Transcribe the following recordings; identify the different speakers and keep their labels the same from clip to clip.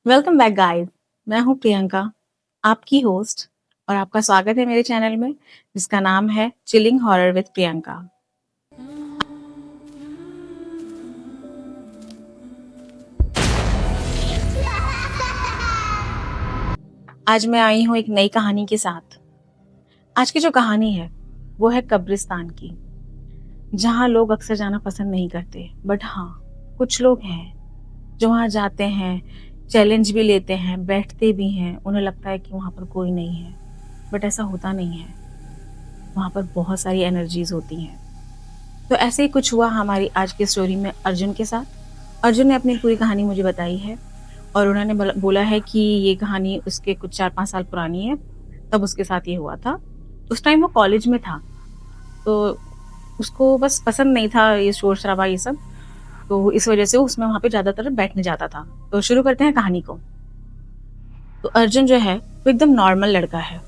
Speaker 1: Welcome back guys. मैं हूँ प्रियंका, आपकी होस्ट और आपका स्वागत है मेरे चैनल में जिसका नाम है चिलिंग हॉरर विद प्रियंका। आज मैं आई हूँ एक नई कहानी के साथ। आज की जो कहानी है वो है कब्रिस्तान की, जहाँ लोग अक्सर जाना पसंद नहीं करते, बट हाँ, कुछ लोग हैं जो वहाँ जाते हैं, चैलेंज भी लेते हैं, बैठते भी हैं। उन्हें लगता है कि वहाँ पर कोई नहीं है, बट ऐसा होता नहीं है। वहाँ पर बहुत सारी एनर्जीज होती हैं। तो ऐसे ही कुछ हुआ हमारी आज की स्टोरी में अर्जुन के साथ। अर्जुन ने अपनी पूरी कहानी मुझे बताई है और उन्होंने बोला है कि ये कहानी उसके कुछ 4-5 साल पुरानी है, तब उसके साथ ये हुआ था। उस टाइम वो कॉलेज में था, तो उसको बस पसंद नहीं था ये शोर-शराबा ये सब, तो इस वज़ह से उसमें वहाँ पे ज़्यादातर बैठने जाता था। तो शुरू करते हैं कहानी को। तो अर्जुन जो है, वो एकदम नॉर्मल लड़का है।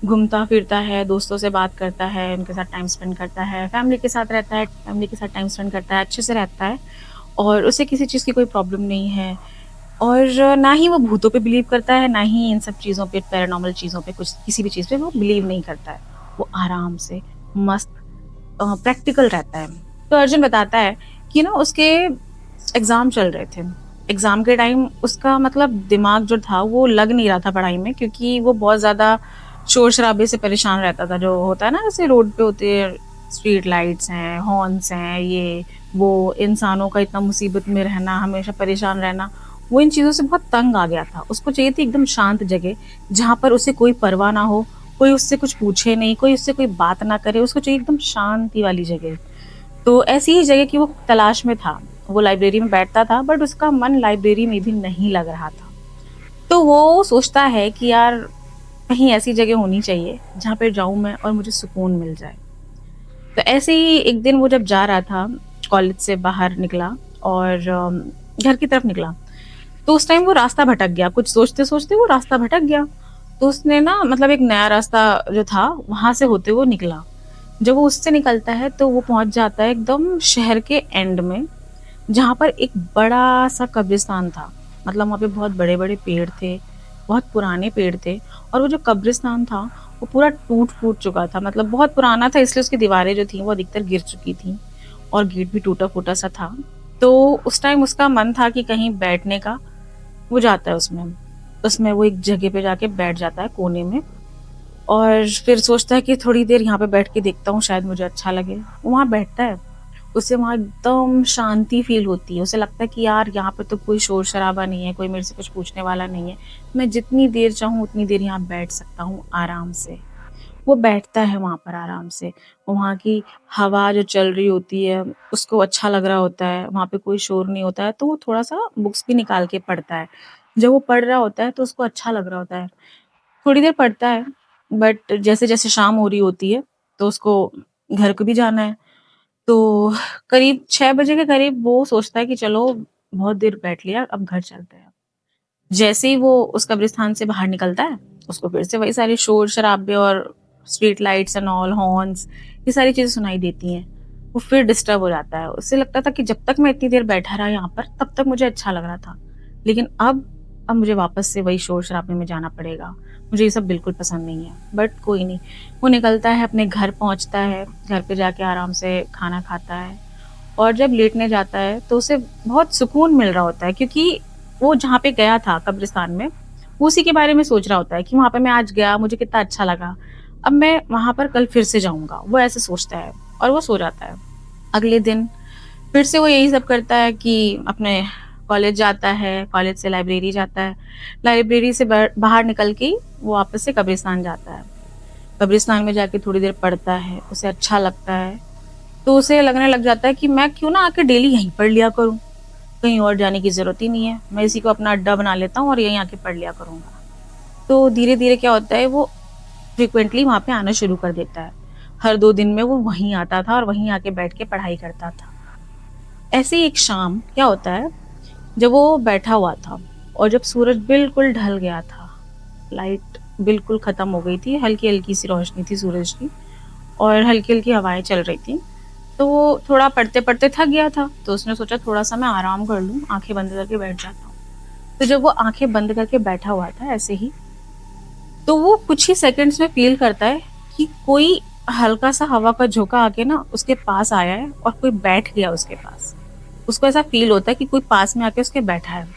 Speaker 1: घूमता-फिरता है, दोस्तों से बात करता है, उनके साथ टाइम स्पेंड करता है, फैमिली के साथ रहता है, फैमिली के साथ टाइम स्पेंड करता है, अच्छे से रहता है और उसे किसी चीज़ की कोई प्रॉब्लम नहीं है। और ना ही वो भूतों पे बिलीव करता है, ना ही इन सब चीज़ों पे, पैरानॉर्मल चीज़ों पे, कुछ किसी भी चीज़ पे वो बिलीव नहीं करता है। वो आराम से मस्त प्रैक्टिकल रहता है। तो अर्जुन बताता है कि ना उसके एग्ज़ाम चल रहे थे। एग्ज़ाम के टाइम उसका मतलब दिमाग जो था वो लग नहीं रहा था पढ़ाई में, क्योंकि वो बहुत ज़्यादा शोर-शराबे से परेशान रहता था। जो होता है ना, जैसे रोड पे होते हैं, स्ट्रीट लाइट्स हैं, हॉर्न्स हैं, ये वो इंसानों का इतना मुसीबत में रहना, हमेशा परेशान रहना, वो इन चीज़ों से बहुत तंग आ गया था। उसको चाहिए थी एकदम शांत जगह, जहाँ पर उसे कोई परवाह ना हो, कोई उससे कुछ पूछे नहीं, कोई उससे कोई बात ना करे, उसको चाहिए एकदम शांति वाली जगह। तो ऐसी ही जगह की वो तलाश में था। वो लाइब्रेरी में बैठता था, बट उसका मन लाइब्रेरी में भी नहीं लग रहा था। तो वो सोचता है कि यार, कहीं ऐसी जगह होनी चाहिए जहाँ पे जाऊँ मैं और मुझे सुकून मिल जाए। तो ऐसे ही एक दिन वो जब जा रहा था, कॉलेज से बाहर निकला और घर की तरफ निकला, तो उस टाइम वो रास्ता भटक गया। कुछ सोचते-सोचते वो रास्ता भटक गया। तो उसने ना मतलब एक नया रास्ता जो था, वहाँ से होते हुए निकला। जब वो उससे निकलता है तो वो पहुँच जाता है एकदम शहर के एंड में, जहाँ पर एक बड़ा-सा कब्रिस्तान था। मतलब वहाँ पे बहुत बड़े-बड़े पेड़ थे, बहुत पुराने पेड़ थे और वो जो कब्रिस्तान था, वो पूरा टूट-फूट चुका था। मतलब बहुत पुराना था, इसलिए उसकी दीवारें जो थीं, वो अधिकतर गिर चुकी थीं और गेट भी टूटा-फूटा सा था। तो उस टाइम उसका मन था कि कहीं बैठने का, वो जाता है उसमें। उसमें वो एक जगह पे जाके बैठ जाता है कोने में और फिर सोचता है कि थोड़ी देर यहाँ पे बैठ के देखता हूँ, शायद मुझे अच्छा लगे। वो वहाँ बैठता है, उसे वहाँ एकदम शांति फ़ील होती है। उसे लगता है कि यार, यहाँ पे तो कोई शोर-शराबा नहीं है, कोई मेरे से कुछ पूछने वाला नहीं है। मैं जितनी देर चाहूँ उतनी देर यहाँ बैठ सकता हूँ आराम से। वो बैठता है वहाँ पर आराम से। वहाँ की हवा जो चल रही होती है, उसको अच्छा लग रहा होता है, वहाँ पे कोई शोर नहीं होता है, तो वो थोड़ा-सा बुक्स भी निकाल के पढ़ता है। जब वो पढ़ रहा होता है तो उसको अच्छा लग रहा होता है। थोड़ी देर पढ़ता है, बट जैसे-जैसे शाम हो रही होती है, तो उसको घर को भी जाना है। तो करीब 6 बजे के करीब वो सोचता है कि चलो, बहुत देर बैठ लिया, अब घर चलते हैं। जैसे ही वो उस कब्रिस्तान से बाहर निकलता है, उसको फिर से वही सारे शोर-शराबे और street lights and all, horns, ये सारी चीज़ें सुनाई देती हैं। वो फिर डिस्टर्ब हो जाता है। उसे लगता था कि जब तक मैं इतनी देर बैठा रहा यहाँ पर, तब तक मुझे अच्छा लग रहा था। लेकिन अब मुझे वापस से वही शोर-शराबे में जाना पड़ेगा। मुझे ये सब बिल्कुल पसंद नहीं है, बट कोई नहीं। वो निकलता है, अपने घर पहुँचता है, घर पे जाके आराम से खाना खाता है और जब लेटने जाता है, तो उसे बहुत सुकून मिल रहा होता है, क्योंकि वो जहाँ पे गया था कब्रिस्तान में, वो उसी के बारे में सोच रहा होता है कि वहाँ पे मैं आज गया, मुझे कितना अच्छा लगा। अब मैं वहाँ पर कल फिर से जाऊँगा। वो ऐसे सोचता है और वो सो जाता है। अगले दिन फिर से वो यही सब करता है कि अपने कॉलेज जाता है, कॉलेज से लाइब्रेरी जाता है, लाइब्रेरी से बाहर निकल के ही वो वापस से कब्रिस्तान जाता है। कब्रिस्तान में जाके थोड़ी देर पढ़ता है, उसे अच्छा लगता है, तो उसे लगने लग जाता है कि मैं क्यों ना आके डेली यहीं पढ़ लिया करूँ, कहीं और जाने की ज़रूरत ही नहीं है। मैं इसी को अपना अड्डा बना लेता हूँ और यहीं आके पढ़ लिया करूँगा। तो धीरे-धीरे क्या होता है, वो फ्रीक्वेंटली वहाँ पे आना शुरू कर देता है। हर 2 दिन में वो वहीं आता था और वहीं आके बैठ के पढ़ाई करता था। ऐसे ही एक शाम क्या होता है, जब वो बैठा हुआ था और जब सूरज बिल्कुल ढल गया था, लाइट बिल्कुल ख़त्म हो गई थी, हल्की-हल्की सी रोशनी थी सूरज की और हल्की-हल्की हवाएँ चल रही थी। तो वो थोड़ा पढ़ते-पढ़ते थक गया था, तो उसने सोचा थोड़ा-सा मैं आराम कर लूँ, आँखें बंद करके बैठ जाता हूँ। तो जब वो आँखें बंद करके बैठा हुआ था ऐसे ही, तो वो कुछ ही सेकंड्स में फ़ील करता है कि कोई हल्का-सा हवा का झोंका आके ना उसके पास आया है और कोई बैठ गया उसके पास। उसको ऐसा फ़ील होता है कि कोई पास में आके उसके बैठा है।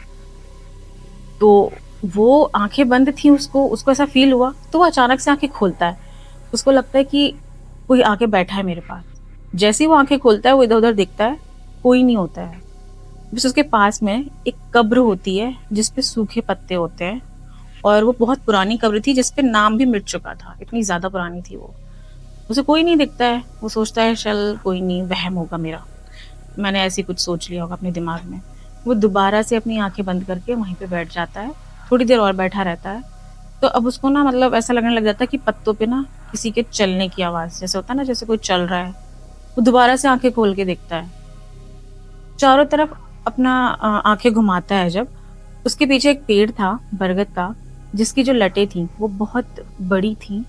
Speaker 1: तो वो आँखें बंद थी, उसको उसको ऐसा फ़ील हुआ, तो वो अचानक से आँखें खोलता है। उसको लगता है कि कोई आके बैठा है मेरे पास। जैसे ही वो आँखें खोलता है, वो इधर-उधर देखता है, कोई नहीं होता है। बस उसके पास में एक कब्र होती है, जिस पे सूखे पत्ते होते हैं और वो बहुत पुरानी कब्र थी, जिस पे नाम भी मिट चुका था, इतनी ज़्यादा पुरानी थी वो। उसे कोई नहीं दिखता है, वो सोचता है चल कोई नहीं, वहम होगा मेरा। मैंने ऐसे ही कुछ सोच लिया होगा अपने दिमाग में। वो दोबारा से अपनी आँखें बंद करके वहीं पे बैठ जाता है, थोड़ी देर और बैठा रहता है। तो अब उसको ना मतलब ऐसा लगने लग जाता है कि पत्तों पे ना किसी के चलने की आवाज़, जैसे होता है ना जैसे कोई चल रहा है। वो दोबारा से आँखें खोल के देखता है। चारों तरफ अपना आँखें घुमाता है जब, उसके पीछे एक पेड़ था बरगद का, जिसकी जो लटें थीं, वो बहुत बड़ी थीं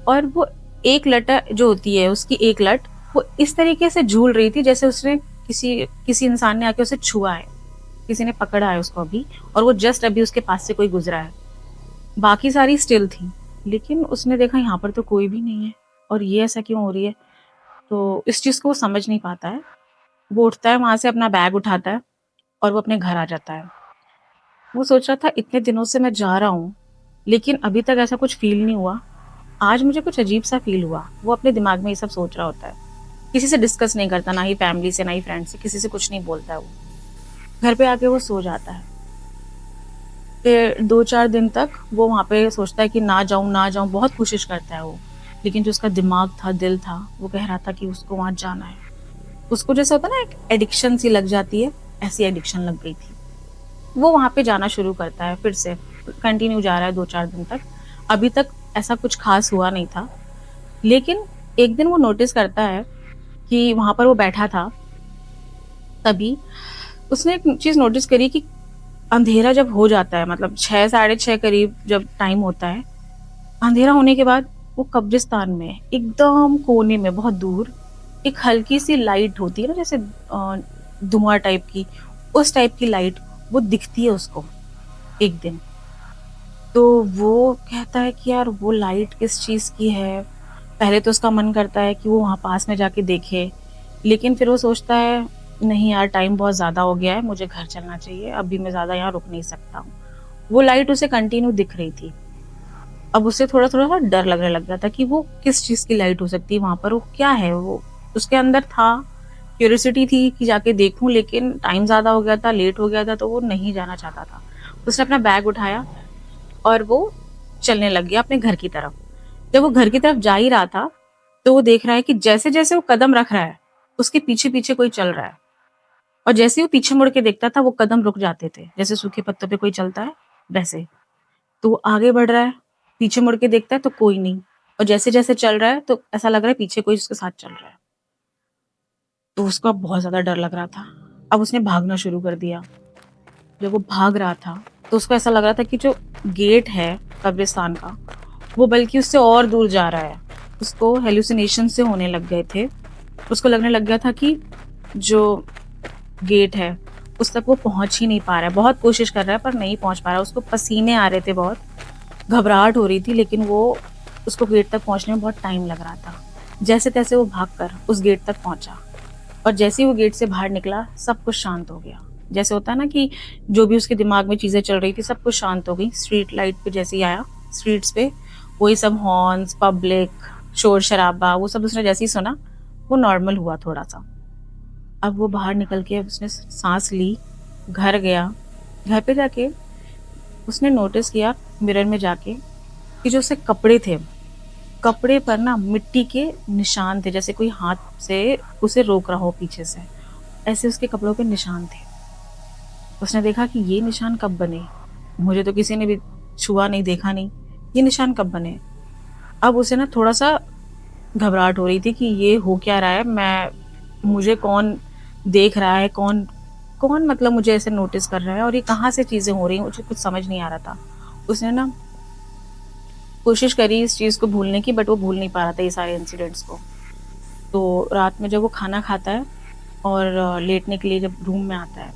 Speaker 1: और वो एक लटा जो होती है, उसकी एक लट, वो इस तरीके से झूल रही थी जैसे उसने किसी किसी इंसान ने आके उसे छुआ है, किसी ने पकड़ा है उसको अभी और वो जस्ट अभी उसके पास से कोई गुज़रा है। बाकी सारी स्टिल थी, लेकिन उसने देखा यहाँ पर तो कोई भी नहीं है और ये ऐसा क्यों हो रही है? तो इस चीज़ को वो समझ नहीं पाता है। वो उठता है वहाँ से, अपना बैग उठाता है और वो अपने घर आ जाता है। वो सोच रहा था इतने दिनों से मैं जा रहा हूँ, लेकिन अभी तक ऐसा कुछ फ़ील नहीं हुआ। आज मुझे कुछ अजीब-सा फ़ील हुआ। वो अपने दिमाग में ये सब सोच रहा होता है। किसी से डिस्कस नहीं करता, ना ही फैमिली से, ना ही फ्रेंड से, किसी से कुछ नहीं बोलता है वो। घर पे आके वो सो जाता है। फिर 2-4 दिन तक वो वहाँ पे सोचता है कि ना जाऊँ, बहुत कोशिश करता है वो। लेकिन जो उसका दिमाग था, दिल था, वो कह रहा था कि उसको वहाँ जाना है। उसको जैसे होता है ना एक एडिक्शन सी लग जाती है, ऐसी एडिक्शन लग गई थी। वो वहाँ पे जाना शुरू करता है फिर से, कंटिन्यू जा रहा है 2-4 दिन तक। अभी तक ऐसा कुछ ख़ास हुआ नहीं था, लेकिन एक दिन वो नोटिस करता है कि वहाँ पर वो बैठा था, तभी उसने एक चीज़ नोटिस करी कि अंधेरा जब हो जाता है, मतलब 6 साढ़े 6 करीब जब टाइम होता है, अंधेरा होने के बाद वो कब्रिस्तान में एकदम कोने में बहुत दूर एक हल्की-सी लाइट होती है ना, जैसे धुआँ टाइप की, उस टाइप की लाइट वो दिखती है उसको एक दिन। तो वो कहता है कि यार वो लाइट किस चीज़ की है? पहले तो उसका मन करता है कि वो वहाँ पास में जाके देखे, लेकिन फिर वो सोचता है नहीं यार, टाइम बहुत ज़्यादा हो गया है, मुझे घर चलना चाहिए, अभी मैं ज़्यादा यहाँ रुक नहीं सकता हूँ। वो लाइट उसे कंटिन्यू दिख रही थी। अब उसे थोड़ा-थोड़ा सा डर लगने लग गया था कि वो किस चीज़ की लाइट हो सकती है वहाँ पर, वो क्या है वो? उसके अंदर था, क्यूरियोसिटी थी कि जाके देखूँ, लेकिन टाइम ज़्यादा हो गया था, लेट हो गया था, तो वो नहीं जाना चाहता था। उसने अपना बैग उठाया और वो चलने लग गया अपने घर की तरफ। जब वो घर की तरफ जा ही रहा था, तो वो देख रहा है कि जैसे-जैसे वो कदम रख रहा है, उसके पीछे-पीछे कोई चल रहा है और जैसे ही वो पीछे मुड़ के देखता था, वो कदम रुक जाते थे, जैसे सूखे पत्तों पे कोई चलता है, वैसे। तो वो आगे बढ़ रहा है, पीछे मुड़ के देखता है तो कोई नहीं और जैसे-जैसे चल रहा है, तो ऐसा लग रहा है पीछे कोई उसके साथ चल रहा है। तो उसको अब बहुत ज़्यादा डर लग रहा था। अब उसने भागना शुरू कर दिया। जब वो भाग रहा था, तो उसको ऐसा लग रहा था कि जो गेट है कब्रिस्तान का, वो बल्कि उससे और दूर जा रहा है। उसको हैलुसिनेशन से होने लग गए थे। उसको लगने लग गया था कि जो गेट है, उस तक वो पहुँच ही नहीं पा रहा है। बहुत कोशिश कर रहा है पर नहीं पहुँच पा रहा है। उसको पसीने आ रहे थे बहुत, घबराहट हो रही थी, लेकिन वो उसको गेट तक पहुँचने में बहुत टाइम लग रहा था। जैसे-तैसे वो भागकर उस गेट तक पहुँचा और जैसे ही वो गेट से बाहर निकला, सब कुछ शांत हो गया। जैसे होता है ना कि जो भी उसके दिमाग में चीज़ें चल रही थी, सब कुछ शांत हो गई। स्ट्रीट लाइट पे जैसे ही आया, स्ट्रीट्स पे वही सब हॉर्न्स, पब्लिक, शोर-शराबा, वो सब उसने जैसे ही सुना, वो नॉर्मल हुआ थोड़ा-सा। अब वो बाहर निकल के उसने साँस ली, घर गया। घर पे जाके उसने नोटिस किया मिरर में जाके कि जो उसके कपड़े थे, कपड़े पर ना मिट्टी के निशान थे, जैसे कोई हाथ से उसे रोक रहा हो पीछे से। ऐसे उसके कपड़ों पे निशान थे। उसने देखा कि ये निशान कब बने? मुझे तो किसी ने भी छुआ नहीं, देखा नहीं। ये निशान कब बने? अब उसे ना थोड़ा-सा घबराहट हो रही थी कि ये हो क्या रहा है? मुझे कौन देख रहा है? कौन कौन मतलब मुझे ऐसे नोटिस कर रहा है और ये कहाँ से चीज़ें हो रही हैं? मुझे कुछ समझ नहीं आ रहा था। उसने ना कोशिश करी इस चीज़ को भूलने की, बट वो भूल नहीं पा रहा था ये सारे इंसिडेंट्स को। तो रात में जब वो खाना खाता है और लेटने के लिए जब रूम में आता है,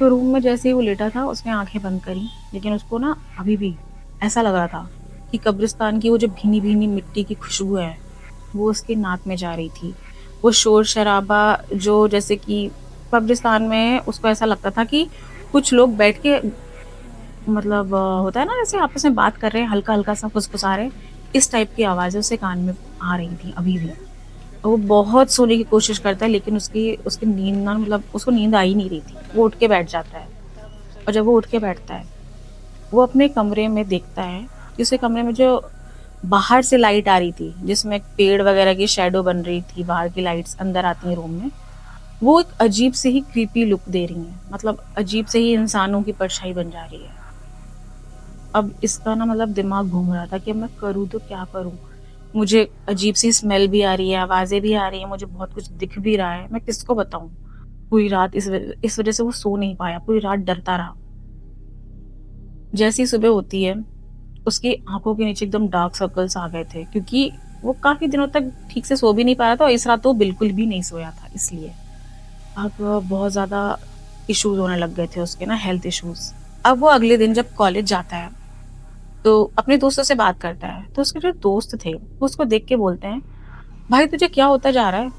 Speaker 1: तो रूम में जैसे ही वो लेटा था उसने आँखें बंद करी, लेकिन उसको ना अभी भी ऐसा लग रहा था कि कब्रिस्तान की वो जो भीनी-भीनी मिट्टी की खुशबू है, वो उसके नाक में जा रही थी। वो शोर-शराबा जो जैसे कि कब्रिस्तान में उसको ऐसा लगता था कि कुछ लोग बैठ के मतलब होता है ना जैसे आपस में बात कर रहे हैं, हल्का-हल्का सा फुसफुसा रहे हैं, इस टाइप की आवाज़ें उसके कान में आ रही थी अभी भी। वो बहुत सोने की कोशिश करता है लेकिन उसकी उसकी नींद ना मतलब उसको नींद आ ही नहीं रही थी। वो उठ के बैठ जाता है और जब वो उठ के बैठता है, वो अपने कमरे में देखता है कि उसके कमरे में जो बाहर से लाइट आ रही थी, जिसमें पेड़ वगैरह की शैडो बन रही थी, बाहर की लाइट्स अंदर आती हैं रूम में, वो एक अजीब से ही क्रीपी लुक दे रही हैं। मतलब अजीब से ही इंसानों की परछाई बन जा रही है। अब इसका ना मतलब दिमाग घूम रहा था कि अब मैं करूँ तो क्या करूँ? मुझे अजीब-सी स्मेल भी आ रही है, आवाज़ें भी आ रही हैं, मुझे बहुत कुछ दिख भी रहा है, मैं किसको बताऊँ? पूरी रात इस वज़ह से वो सो नहीं पाया, पूरी रात डरता रहा। जैसे ही सुबह होती है, उसकी आँखों के नीचे एकदम डार्क सर्कल्स आ गए थे क्योंकि वो काफ़ी दिनों तक ठीक से सो भी नहीं पाया था और इस रात तो वो बिल्कुल भी नहीं सोया था इसलिए। अब बहुत ज़्यादा इश्यूज़ होने लग गए थे उसके ना हेल्थ इश्यूज़। अब वो अगले दिन जब कॉलेज जाता है तो अपने दोस्तों से बात करता है, तो उसके जो दोस्त थे, वो उसको देख के बोलते हैं, "भाई तुझे क्या होता जा रहा है?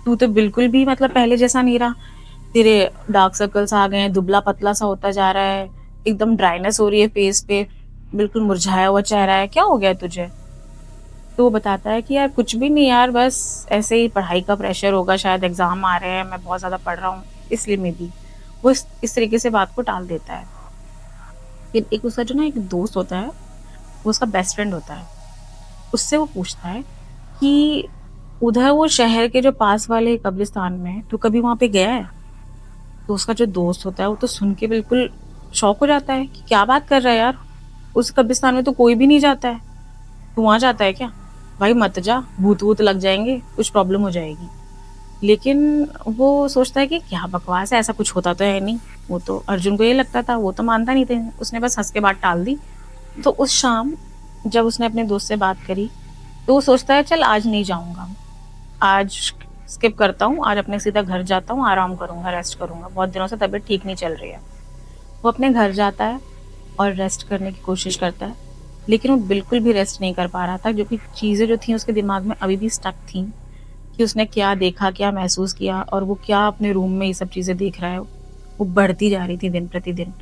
Speaker 1: तू तो बिल्कुल भी मतलब पहले जैसा नहीं रहा। तेरे डार्क सर्कल्स आ गए हैं, दुबला-पतला सा होता जा रहा है, एकदम ड्राइनेस हो रही है फेस पे, बिल्कुल मुरझाया हुआ चेहरा है, क्या हो गया है तुझे?" तो वो बताता है कि यार कुछ भी नहीं यार, बस ऐसे ही पढ़ाई का प्रेशर होगा, शायद एग्ज़ाम आ रहे हैं, मैं बहुत ज़्यादा पढ़ रहा हूँ, इसलिए मेबी। वो इस तरीके से बात को टाल देता है। फिर एक उसका जो ना एक दोस्त होता है, वो उसका बेस्ट फ्रेंड होता है। उससे वो पूछता है कि उधर वो शहर के जो पास वाले कब्रिस्तान में तू कभी वहाँ पे गया है? तो उसका जो दोस्त होता है वो तो सुन के बिल्कुल शॉक हो जाता है कि क्या बात कर रहा है यार? उस कब्रिस्तान में तो कोई भी नहीं जाता है। तू वहाँ जाता है क्या? भाई मत जा, भूत-वूत लग जाएँगे, कुछ प्रॉब्लम हो जाएगी। लेकिन वो सोचता है कि क्या बकवास है, ऐसा कुछ होता तो है नहीं। वो तो अर्जुन को ये लगता था, वो तो मानता नहीं था। उसने बस हँस के बात टाल दी। तो उस शाम जब उसने अपने दोस्त से बात करी, तो वो सोचता है चल आज नहीं जाऊँगा। आज स्किप करता हूँ, आज अपने सीधा घर जाता हूँ, आराम करूँगा, रेस्ट करूँगा। बहुत दिनों से तबीयत ठीक नहीं चल रही है। वो अपने घर जाता है और रेस्ट करने की कोशिश करता है, लेकिन वो बिल्कुल भी रेस्ट नहीं कर पा रहा था, जो कि चीज़ें जो थी उसके दिमाग में अभी भी स्टक थीं, कि उसने क्या देखा, क्या महसूस किया और वो क्या अपने रूम में ये सब चीज़ें देख रहा है, वो बढ़ती जा रही थी दिन-प्रतिदिन।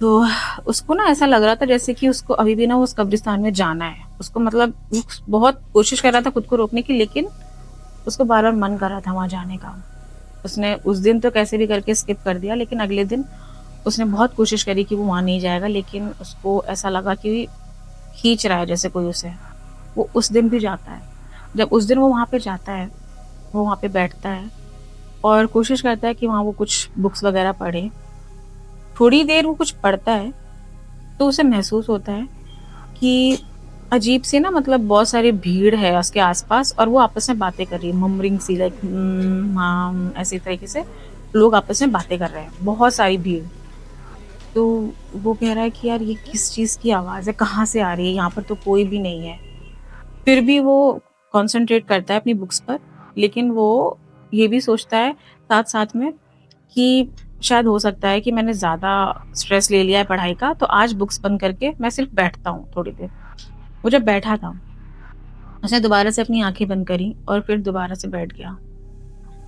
Speaker 1: तो उसको ना ऐसा लग रहा था जैसे कि उसको अभी भी ना उस कब्रिस्तान में जाना है। उसको मतलब वो बहुत कोशिश कर रहा था खुद को रोकने की, लेकिन उसको बार-बार मन कर रहा था वहाँ जाने का। उसने उस दिन तो कैसे भी करके स्किप कर दिया, लेकिन अगले दिन उसने बहुत कोशिश करी कि वो वहाँ नहीं जाएगा, लेकिन उसको ऐसा लगा कि खींच रहा है जैसे कोई उसे। वो उस दिन भी जाता है। जब उस दिन वो वहाँ पे जाता है, वो वहाँ पे बैठता है और कोशिश करता है कि वहाँ वो कुछ बुक्स वगैरह पढ़े। थोड़ी देर वो कुछ पढ़ता है, तो उसे महसूस होता है कि अजीब सी ना मतलब बहुत सारी भीड़ है उसके आस-पास और वो आपस में बातें कर रही है, मम्मरिंग सी लाइक ऐसे तरीके से लोग आपस में बातें कर रहे हैं, बहुत सारी भीड़। तो वो कह रहा है कि यार ये किस चीज़ की आवाज़ है, कहाँ से आ रही है? यहाँ पर तो कोई भी नहीं है। फिर भी वो कॉन्संट्रेट करता है अपनी बुक्स पर, लेकिन वो ये भी सोचता है साथ-साथ में कि शायद हो सकता है कि मैंने ज़्यादा स्ट्रेस ले लिया है पढ़ाई का, तो आज बुक्स बंद करके मैं सिर्फ़ बैठता हूँ थोड़ी देर। वो जब बैठा था, उसने दोबारा से अपनी आँखें बंद करी और फिर दोबारा से बैठ गया।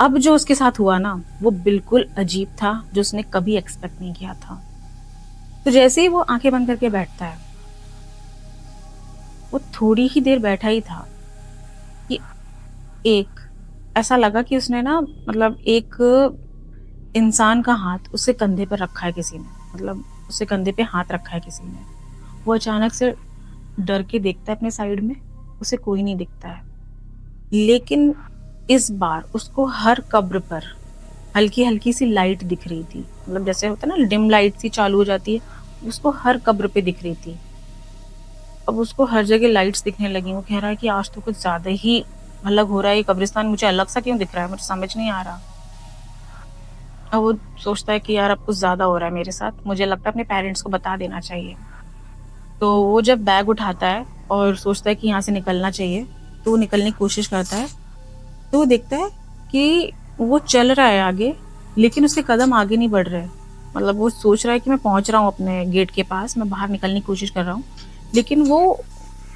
Speaker 1: अब जो उसके साथ हुआ ना, वो बिल्कुल अजीब था, जो उसने कभी एक्सपेक्ट नहीं किया था। तो जैसे ही वो आँखें बंद करके बैठता है, वो थोड़ी ही देर बैठा ही था कि एक ऐसा लगा कि उसने ना मतलब एक इंसान का हाथ उसके कंधे पर रखा है किसी ने, मतलब उसके कंधे पे हाथ रखा है किसी ने। वो अचानक से डर के देखता है अपने साइड में, उसे कोई नहीं दिखता है। लेकिन इस बार उसको हर कब्र पर हल्की-हल्की सी लाइट दिख रही थी। मतलब जैसे होता है ना डिम लाइट सी चालू हो जाती है, उसको हर कब्र पे दिख रही थी। अब उसको हर जगह लाइट्स दिखने लगी। वो कह रहा है कि आज तो कुछ ज़्यादा ही अलग हो रहा है, ये कब्रिस्तान मुझे अलग सा क्यों दिख रहा है? मुझे समझ नहीं आ रहा। अब वो सोचता है कि यार अब कुछ ज़्यादा हो रहा है मेरे साथ, मुझे लगता है अपने पेरेंट्स को बता देना चाहिए। तो वो जब बैग उठाता है और सोचता है कि यहाँ से निकलना चाहिए, तो वो निकलने की कोशिश करता है, तो वो देखता है कि वो चल रहा है आगे, लेकिन उसके कदम आगे नहीं बढ़ रहे। मतलब वो सोच रहा है कि मैं पहुँच रहा हूँ अपने गेट के पास, मैं बाहर निकलने की कोशिश कर रहा हूँ, लेकिन वो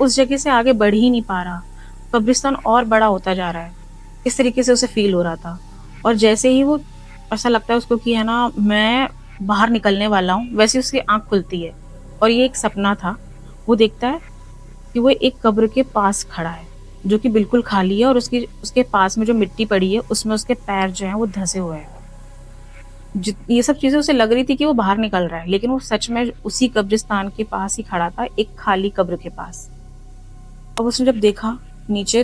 Speaker 1: उस जगह से आगे बढ़ ही नहीं पा रहा। कब्रिस्तान और बड़ा होता जा रहा है। इस तरीके से उसे फ़ील हो रहा था और जैसे ही वो ऐसा लगता है उसको कि है ना मैं बाहर निकलने वाला हूँ, वैसे ही उसकी आँख खुलती है और ये एक सपना था। वो देखता है कि वो एक कब्र के पास खड़ा है, जो कि बिल्कुल खाली है और उसकी उसके पास में जो मिट्टी पड़ी है, उसमें उसके पैर जो हैं वो धँसे हुए हैं। जित ये सब चीज़ें उसे लग रही थी कि वो बाहर निकल रहा है, लेकिन वो सच में उसी कब्रिस्तान के पास ही खड़ा था, एक खाली कब्र के पास। अब उसने जब देखा नीचे,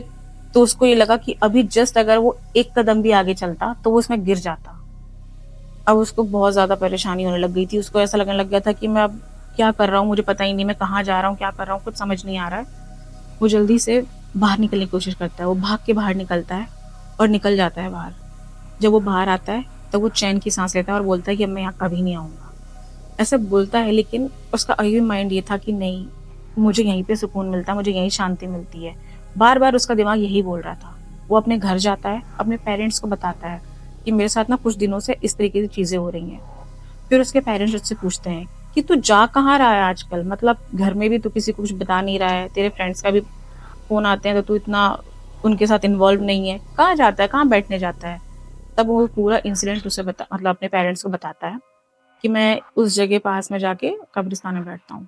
Speaker 1: तो उसको ये लगा कि अभी जस्ट अगर वो एक कदम भी आगे चलता, तो वो उसमें गिर जाता। अब उसको बहुत ज़्यादा परेशानी होने लग गई थी, उसको ऐसा लगने लग गया था कि मैं अब क्या कर रहा हूँ, मुझे पता ही नहीं, मैं कहाँ जा रहा हूँ, क्या कर रहा हूँ, कुछ समझ नहीं आ रहा है। वो जल्दी से बाहर निकलने की कोशिश करता है, वो भाग के बाहर निकलता है और निकल जाता है बाहर। जब वो बाहर आता है, तो वो चैन की साँस लेता है और बोलता है कि अब मैं यहाँ कभी नहीं आऊँगा। ऐसा बोलता है लेकिन उसका अभी माइंड ये था कि नहीं, मुझे यहीं पे सुकून मिलता है, मुझे यहीं शांति मिलती है। बार-बार उसका दिमाग यही बोल रहा था। वो अपने घर जाता है, अपने पेरेंट्स को बताता है कि मेरे साथ ना कुछ दिनों से इस तरीके की चीज़ें हो रही हैं। फिर उसके पेरेंट्स उससे पूछते हैं कि तू जा कहाँ रहा है आजकल? मतलब घर में भी तू किसी को कुछ बता नहीं रहा है, तेरे फ्रेंड्स का भी फ़ोन आते हैं तो तू इतना उनके साथ इन्वॉल्व नहीं है। कहाँ जाता है? कहाँ बैठने जाता है? तब वो पूरा इंसिडेंट उसे मतलब अपने पेरेंट्स को बताता है कि मैं उस जगह पास में जाके कब्रिस्तान में बैठता हूँ।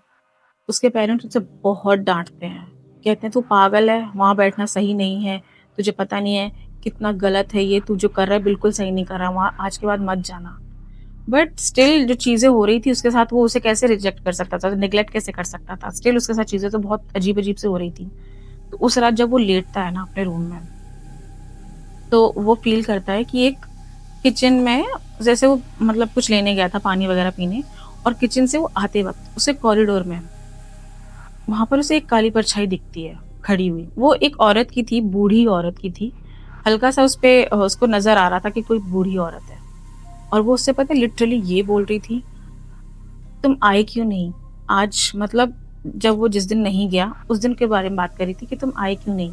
Speaker 1: उसके पेरेंट्स उसे बहुत डाँटते हैं। कहते हैं तू पागल है, वहाँ बैठना सही नहीं है, तुझे पता नहीं है कितना गलत है ये, तू जो कर रहा है बिल्कुल सही नहीं कर रहा, वहाँ आज के बाद मत जाना। बट स्टिल जो चीज़ें हो रही थी उसके साथ वो उसे कैसे रिजेक्ट कर सकता था, नेगलेक्ट कैसे कर सकता था? स्टिल उसके साथ चीज़ें तो बहुत अजीब-अजीब सी हो रही थी। तो उस रात जब वो लेटता है ना अपने रूम में, तो वो फ़ील करता है कि एक किचन में जैसे वो मतलब कुछ लेने गया था पानी वगैरह पीने और किचन से वो आते वक़्त उसे कॉरिडोर में वहाँ पर उसे एक काली परछाई दिखती है, खड़ी हुई। वो एक औरत की थी, बूढ़ी औरत की थी। हल्का-सा उसपे उसको नज़र आ रहा था कि कोई बूढ़ी औरत है और वो उससे पता है लिटरली ये बोल रही थी, "तुम आए क्यों नहीं? आज" मतलब जब वो जिस दिन नहीं गया, उस दिन के बारे में बात कर रही थी कि "तुम आए क्यों नहीं?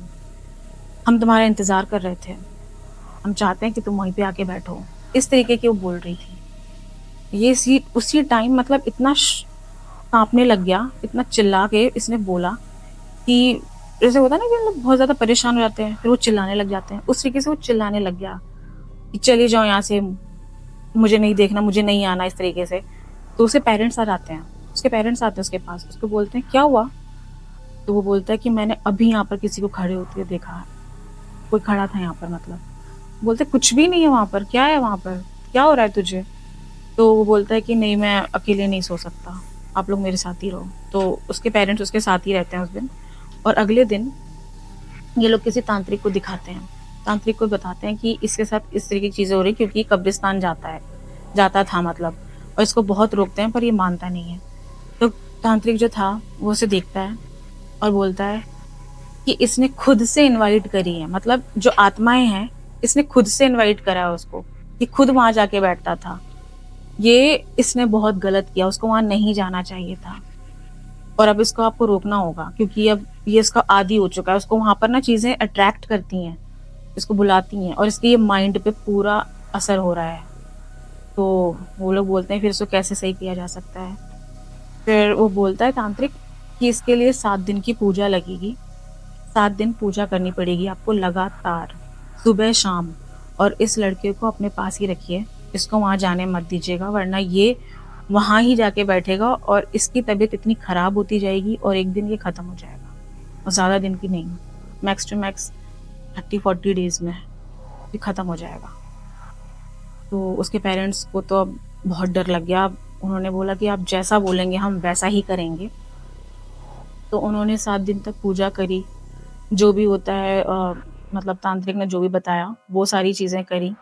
Speaker 1: हम तुम्हारा इंतज़ार कर रहे थे। हम चाहते हैं कि तुम वहीं पे आके बैठो।" इस तरीके की वो बोल रही थी। ये सी उसी टाइम मतलब इतना काँपने लग गया, इतना चिल्ला के इसने बोला कि जैसे होता है ना कि हम लोग बहुत ज़्यादा परेशान हो जाते हैं, फिर वो चिल्लाने लग जाते हैं। उस तरीके से वो चिल्लाने लग गया कि चले जाओ यहाँ से, मुझे नहीं देखना, मुझे नहीं आना इस तरीके से। तो उसके पेरेंट्स आ जाते हैं, उसके पेरेंट्स आते हैं उसके पास, उसको बोलते हैं क्या हुआ? तो वो बोलता है कि मैंने अभी यहाँ पर किसी को खड़े होते हुए देखा है, कोई खड़ा था यहाँ पर मतलब। बोलते कुछ भी नहीं है वहाँ पर, क्या है वहाँ पर? क्या हो रहा है तुझे? तो वो बोलता है कि नहीं मैं अकेले नहीं सो सकता, आप लोग मेरे साथ ही रहो। तो उसके पेरेंट्स उसके साथ ही रहते हैं उस दिन और अगले दिन ये लोग किसी तांत्रिक को दिखाते हैं। तांत्रिक को बताते हैं कि इसके साथ इस तरह की चीज़ें हो रही हैं क्योंकि ये कब्रिस्तान जाता है, जाता था मतलब और इसको बहुत रोकते हैं पर ये मानता नहीं है। तो तांत्रिक जो था वो उसे देखता है और बोलता है कि इसने खुद से इनवाइट करी है, मतलब जो आत्माएँ हैं, इसने खुद से इनवाइट करा है उसको, ये खुद वहाँ जाके बैठता था। ये इसने बहुत गलत किया, उसको वहाँ नहीं जाना चाहिए था और अब इसको आपको रोकना होगा क्योंकि अब ये इसका आदी हो चुका है, उसको वहाँ पर ना चीज़ें अट्रैक्ट करती हैं, इसको बुलाती हैं और इसके ये माइंड पे पूरा असर हो रहा है। तो वो लोग बोलते हैं फिर इसको कैसे सही किया जा सकता है? फिर वो बोलता है तांत्रिक कि इसके लिए 7 दिन की पूजा लगेगी, 7 दिन पूजा करनी पड़ेगी आपको लगातार, सुबह-शाम और इस लड़के को अपने पास ही रखिए, इसको वहाँ जाने मत दीजिएगा वरना ये वहाँ ही जाके बैठेगा और इसकी तबीयत इतनी खराब होती जाएगी और एक दिन ये खत्म हो जाएगा और ज़्यादा दिन की नहीं, मैक्स टू मैक्स 30-40 डेज़ में ये खत्म हो जाएगा। तो उसके पेरेंट्स को तो अब बहुत डर लग गया, अब उन्होंने बोला कि आप जैसा बोलेंगे हम वैसा ही करेंगे। तो उन्होंने 7 दिन तक पूजा करी, जो भी होता है मतलब तांत्रिक ने जो भी बताया, वो सारी चीज़ें करी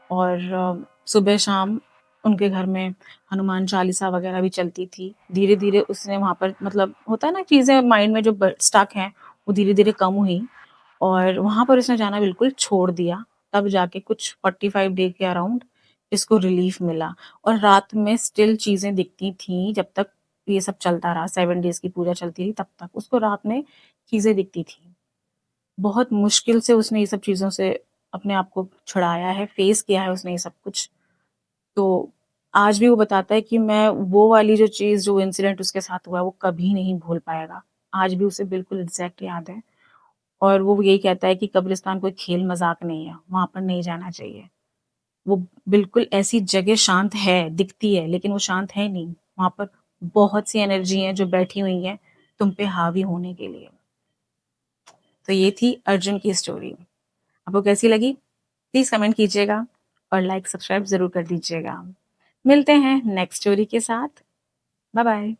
Speaker 1: और सुबह-शाम उनके घर में हनुमान चालीसा वगैरह भी चलती थी। धीरे-धीरे उसने वहाँ पर मतलब होता है ना चीज़ें माइंड में जो ब स्टक हैं, वो धीरे-धीरे कम हुई और वहाँ पर उसने जाना बिल्कुल छोड़ दिया। तब जाके कुछ 45 डे के अराउंड इसको रिलीफ़ मिला और रात में स्टिल चीज़ें दिखती थीं जब तक ये सब चलता रहा, 7 डेज़ की पूजा चलती रही तब तक। उसको रात में चीज़ें दिखती थीं। बहुत मुश्किल से उसने ये सब चीज़ों से अपने आप को छुड़ाया है, फेस किया है उसने ये सब कुछ। तो आज भी वो बताता है कि मैं वो वाली जो चीज़, जो इंसिडेंट उसके साथ हुआ है, वो कभी नहीं भूल पाएगा। आज भी उसे बिल्कुल एग्ज़ैक्ट याद है और वो यही कहता है कि कब्रिस्तान कोई खेल-मज़ाक नहीं है, वहाँ पर नहीं जाना चाहिए। वो बिल्कुल ऐसी जगह शांत है, दिखती है, लेकिन वो शांत है नहीं। वहाँ पर बहुत सी एनर्जी हैं जो बैठी हुई हैं तुम पे हावी होने के लिए। तो ये थी अर्जुन की स्टोरी। आपको कैसी लगी? प्लीज़ कमेंट कीजिएगा और लाइक, सब्सक्राइब ज़रूर कर दीजिएगा। मिलते हैं नेक्स्ट स्टोरी के साथ। Bye bye.